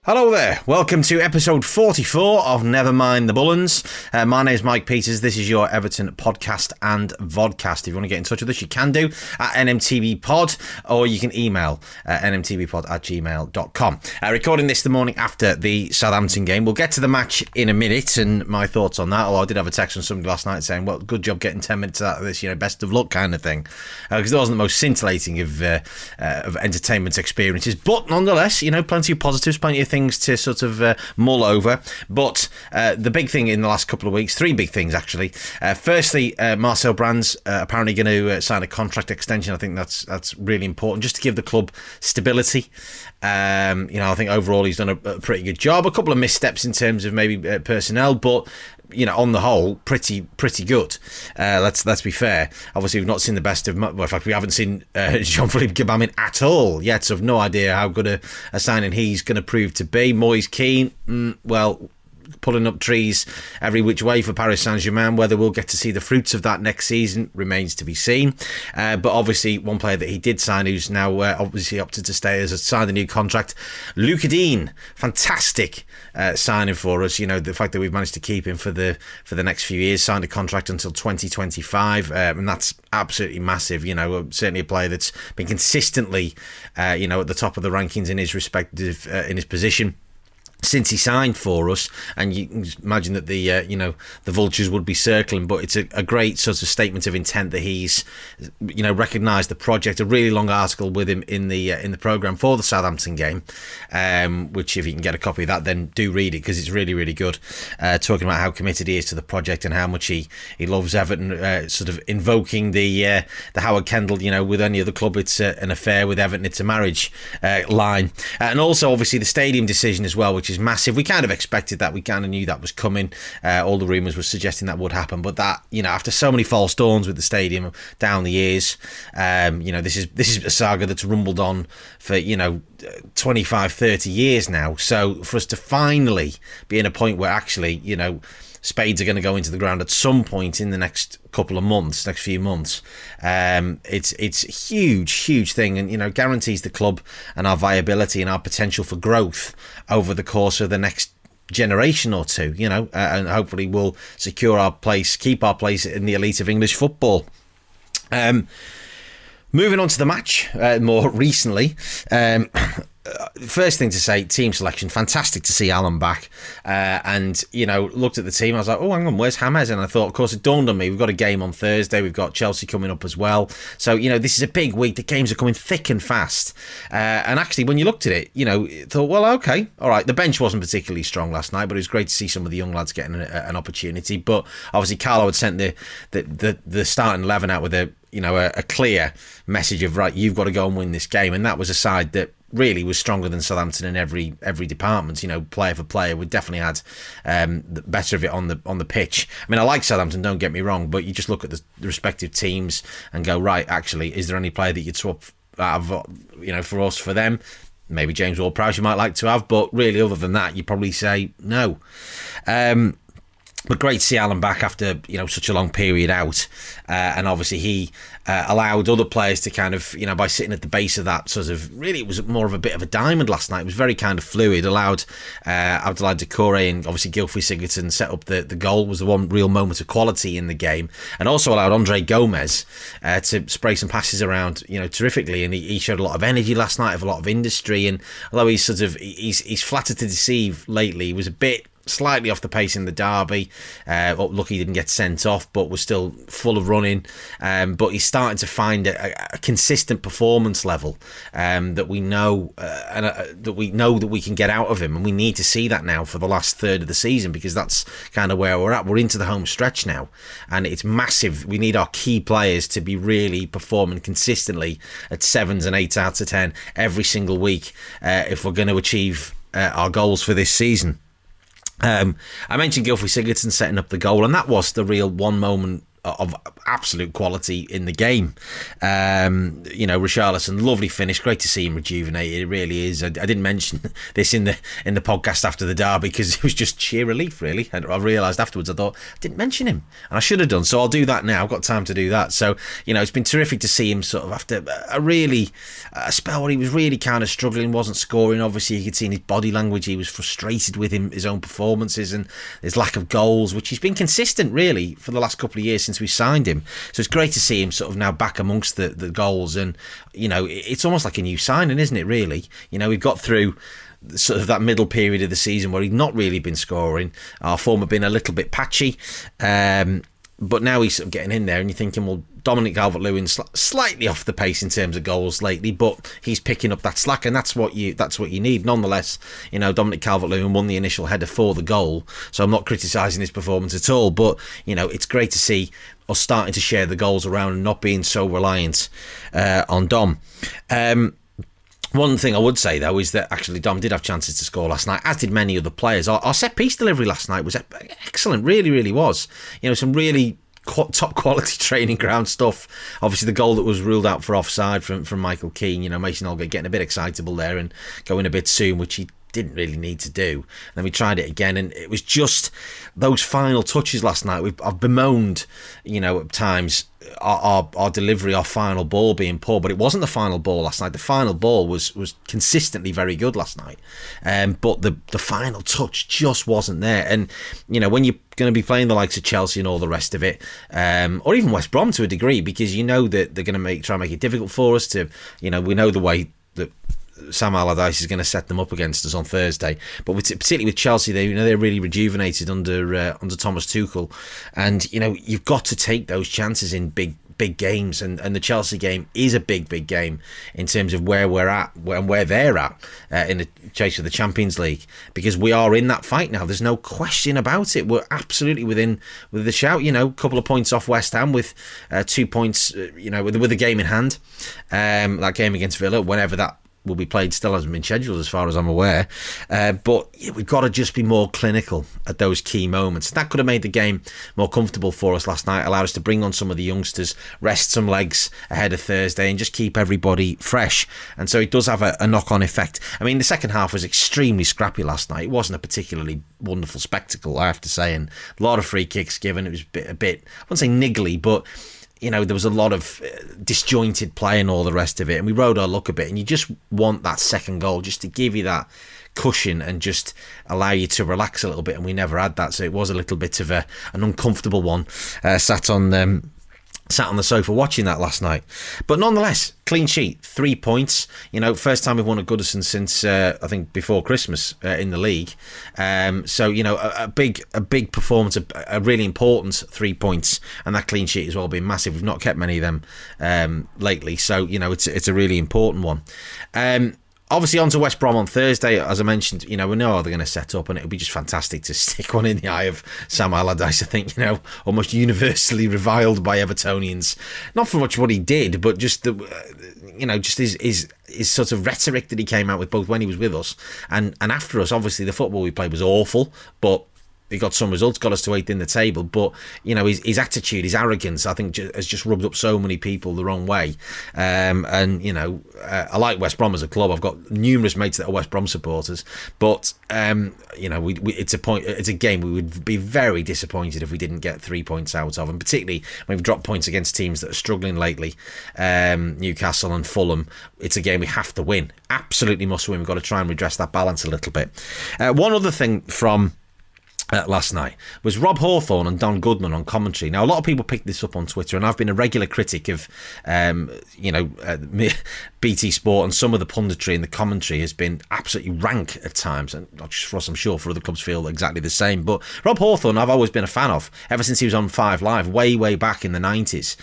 Hello there, welcome to episode 44 of Never Mind the Bullens. My name's Mike Peters, this is your Everton podcast and vodcast. If you want to get in touch with us, you can do at nmtbpod, or you can email nmtbpod@gmail.com. Recording this the morning after the Southampton game. We'll get to the match in a minute and my thoughts on that, although I did have a text from somebody last night saying, well, good job getting 10 minutes out of this, best of luck kind of thing, because it wasn't the most scintillating of entertainment experiences, but nonetheless, plenty of positives, plenty of things to sort of mull over. But the big thing in the last couple of weeks, three big things actually. Firstly, Marcel Brands apparently going to sign a contract extension. I think that's really important just to give the club stability. I think overall he's done a pretty good job. A couple of missteps in terms of maybe personnel, but on the whole, pretty good. Let's be fair. Obviously, we've not seen the best of. Well, in fact, we haven't seen Jean-Philippe Gbamin at all yet. So I've no idea how good a signing he's going to prove to be. Moise Keane, pulling up trees every which way for Paris Saint-Germain. Whether we'll get to see the fruits of that next season remains to be seen. But obviously, one player that he did sign, who's now obviously opted to stay, has signed a new contract. Lucas Digne, fantastic signing for us. The fact that we've managed to keep him for the next few years, signed a contract until 2025, and that's absolutely massive. Certainly a player that's been consistently, at the top of the rankings in his respective in his position since he signed for us, and you can imagine that the vultures would be circling. But it's a great sort of statement of intent that he's recognised the project. A really long article with him in the programme for the Southampton game, which if you can get a copy of that, then do read it because it's really, really good. Talking about how committed he is to the project and how much he loves Everton. Sort of invoking the Howard Kendall, with any other club it's an affair, with Everton it's a marriage line, and also obviously the stadium decision as well, which is massive. We kind of expected that. We kind of knew that was coming. All the rumours were suggesting that would happen, but that after so many false dawns with the stadium down the years, this is a saga that's rumbled on for 25, 30 years now. So for us to finally be in a point where actually spades are going to go into the ground at some point in the next few months. It's a huge thing, and guarantees the club and our viability and our potential for growth over the course of the next generation or two. And hopefully we'll secure our place, keep our place in the elite of English football. Moving on to the match, more recently. First thing to say, team selection, fantastic to see Alan back, and looked at the team, I was like, oh hang on, where's James? And I thought, of course, it dawned on me, we've got a game on Thursday, we've got Chelsea coming up as well, so this is a big week, the games are coming thick and fast, and actually when you looked at it, thought, well, okay, all right, the bench wasn't particularly strong last night, but it was great to see some of the young lads getting an opportunity. But obviously Carlo had sent the starting 11 out with a clear message of, right, you've got to go and win this game, and that was a side that really was stronger than Southampton in every department. Player for player, we definitely had the better of it on the pitch. I mean, I like Southampton, don't get me wrong, but you just look at the respective teams and go, right, actually, is there any player that you'd swap out of, for us, for them? Maybe James Ward-Prowse you might like to have, but really other than that, you'd probably say no. But great to see Alan back after such a long period out, and obviously he allowed other players to kind of by sitting at the base of that sort of, really it was more of a bit of a diamond last night. It was very kind of fluid. Allowed Abdoulaye Doucouré and obviously Gylfi Sigurdsson set up the goal, was the one real moment of quality in the game, and also allowed Andre Gomez to spray some passes around terrifically, and he showed a lot of energy last night, of a lot of industry, and although he's flattered to deceive lately, he was a bit slightly off the pace in the derby. Lucky he didn't get sent off, but was still full of running. But he's starting to find a consistent performance level that we know that we can get out of him, and we need to see that now for the last third of the season, because that's kind of where we're at. We're into the home stretch now, and it's massive. We need our key players to be really performing consistently at 7s and 8 out of 10 every single week if we're going to achieve our goals for this season. I mentioned Gylfi Sigurdsson setting up the goal, and that was the real one moment of absolute quality in the game. Richarlison, lovely finish. Great to see him rejuvenated. It really is. I didn't mention this in the podcast after the derby because it was just sheer relief, really. I realised afterwards, I thought I didn't mention him, and I should have done. So I'll do that now. I've got time to do that. So it's been terrific to see him sort of after a spell where he was really kind of struggling, wasn't scoring. Obviously, you could see in his body language he was frustrated with his own performances and his lack of goals, which he's been consistent really for the last couple of years since we signed him. So it's great to see him sort of now back amongst the goals, and it's almost like a new signing, isn't it? Really, we've got through sort of that middle period of the season where he'd not really been scoring. Our form had been a little bit patchy, but now he's sort of getting in there, and you're thinking, well, Dominic Calvert-Lewin slightly off the pace in terms of goals lately, but he's picking up that slack, and that's what you need. Nonetheless, Dominic Calvert-Lewin won the initial header for the goal, so I'm not criticising his performance at all. But it's great to see us starting to share the goals around and not being so reliant on Dom. One thing I would say, though, is that actually Dom did have chances to score last night, as did many other players. Our set-piece delivery last night was excellent, really, really was. Some really top quality training ground stuff. Obviously, the goal that was ruled out for offside from Michael Keane, Mason Holgate getting a bit excitable there and going a bit soon, which he didn't really need to do. And then we tried it again, and it was just those final touches last night. I've bemoaned, at times, our delivery, our final ball being poor, but it wasn't the final ball last night. The final ball was consistently very good last night, but the final touch just wasn't there. And when you're going to be playing the likes of Chelsea and all the rest of it, or even West Brom to a degree, because that they're going to try and make it difficult for us to, we know the way that Sam Allardyce is going to set them up against us on Thursday, but particularly with Chelsea, they're really rejuvenated under Thomas Tuchel, and you've got to take those chances in big games, and the Chelsea game is a big game in terms of where we're at and where they're at in the chase for the Champions League, because we are in that fight now. There's no question about it. We're absolutely with the shout. A couple of points off West Ham with 2 points. With a game in hand. That game against Villa, whenever that will be played, still hasn't been scheduled as far as I'm aware, but we've got to just be more clinical at those key moments. That could have made the game more comfortable for us last night, allowed us to bring on some of the youngsters, rest some legs ahead of Thursday, and just keep everybody fresh. And so it does have a knock-on effect. I mean, the second half was extremely scrappy last night. It wasn't a particularly wonderful spectacle, I have to say, and a lot of free kicks given. It was a bit I wouldn't say niggly, but there was a lot of disjointed play and all the rest of it, and we rode our luck a bit, and you just want that second goal just to give you that cushion and just allow you to relax a little bit, and we never had that, so it was a little bit of an uncomfortable one. Sat on the sofa watching that last night, but nonetheless, clean sheet, 3 points. First time we've won at Goodison since I think before Christmas in the league. So a big performance, a really important 3 points, and that clean sheet has all been massive. We've not kept many of them lately, so it's a really important one. Obviously, on to West Brom on Thursday. As I mentioned, we know how they're going to set up, and it'll be just fantastic to stick one in the eye of Sam Allardyce. I think, almost universally reviled by Evertonians. Not for much what he did, but just just his sort of rhetoric that he came out with, both when he was with us and after us. Obviously, the football we played was awful, but he got some results, got us to 8th in the table, but his attitude, his arrogance, I think has just rubbed up so many people the wrong way. I like West Brom as a club. I've got numerous mates that are West Brom supporters, but it's a game we would be very disappointed if we didn't get 3 points out of, and particularly when we've dropped points against teams that are struggling lately, Newcastle and Fulham. It's a game we have to win, absolutely must win. We've got to try and redress that balance a little bit. One other thing from last night was Rob Hawthorne and Don Goodman on commentary. Now, a lot of people picked this up on Twitter, and I've been a regular critic of BT Sport, and some of the punditry and the commentary has been absolutely rank at times, and not just for us, I'm sure for other clubs feel exactly the same. But Rob Hawthorne I've always been a fan of ever since he was on 5 Live way back in the 90s,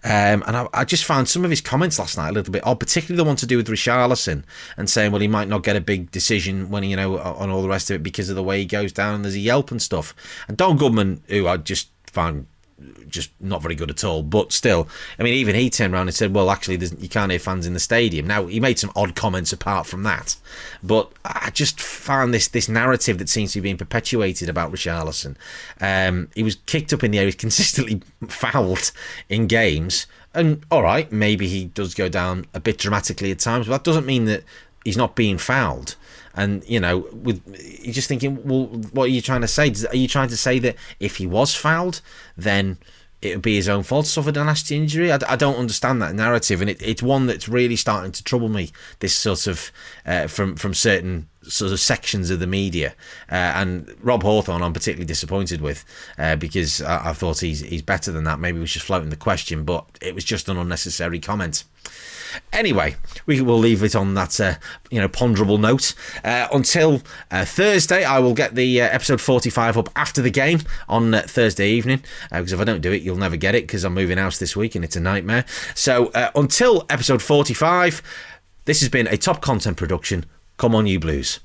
and I just found some of his comments last night a little bit odd, particularly the one to do with Richarlison and saying, well, he might not get a big decision when on all the rest of it because of the way he goes down and there's a yelp and stuff. And Don Goodman, who I just find just not very good at all. But still, I mean, even he turned around and said, well, actually, you can't hear fans in the stadium. Now, he made some odd comments apart from that, but I just found this narrative that seems to be being perpetuated about Richarlison. He was kicked up in the air, he's consistently fouled in games, and all right, maybe he does go down a bit dramatically at times, but that doesn't mean that he's not being fouled. And, you know, you're just thinking, well, what are you trying to say? Are you trying to say that if he was fouled, then it would be his own fault, suffered a nasty injury? I don't understand that narrative, and it's one that's really starting to trouble me, this sort of, from certain sort of sections of the media. And Rob Hawthorne I'm particularly disappointed with, because I thought he's better than that. Maybe he was just floating the question, but it was just an unnecessary comment. Anyway, we will leave it on that ponderable note. Until Thursday, I will get the episode 45 up after the game on Thursday evening, because if I don't do it, you'll never get it, because I'm moving house this week and it's a nightmare. So until episode 45, this has been a Top Content production. Come on, you Blues.